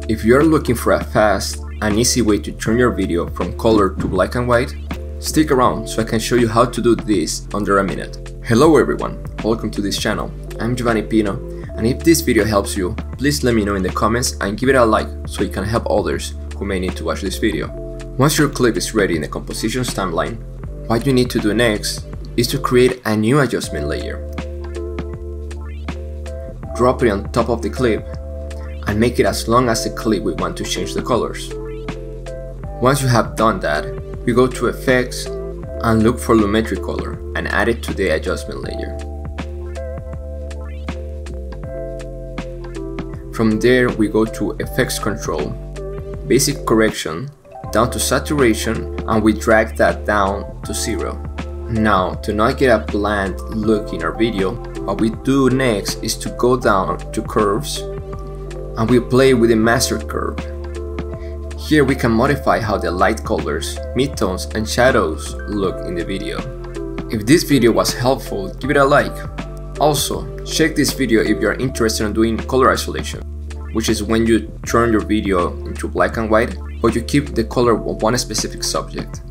If you are looking for a fast and easy way to turn your video from color to black and white, stick around so I can show you how to do this under a minute. Hello everyone, welcome to this channel. I'm Giovanni Pino, and if this video helps you, please let me know in the comments and give it a like so it can help others who may need to watch this video. Once your clip is ready in the compositions timeline, what you need to do next is to create a new adjustment layer. Drop it on top of the clip and make it as long as the clip we want to change the colors. Once you have done that, we go to Effects and look for Lumetri Color and add it to the adjustment layer. From there we go to Effects Control, Basic Correction, down to Saturation, and we drag that down to 0. Now, to not get a bland look in our video, what we do next is to go down to Curves and we play with the master curve. Here we can modify how the light colors, midtones and shadows look in the video. If this video was helpful, give it a like. Also, check this video if you are interested in doing color isolation, which is when you turn your video into black and white, but you keep the color of one specific subject.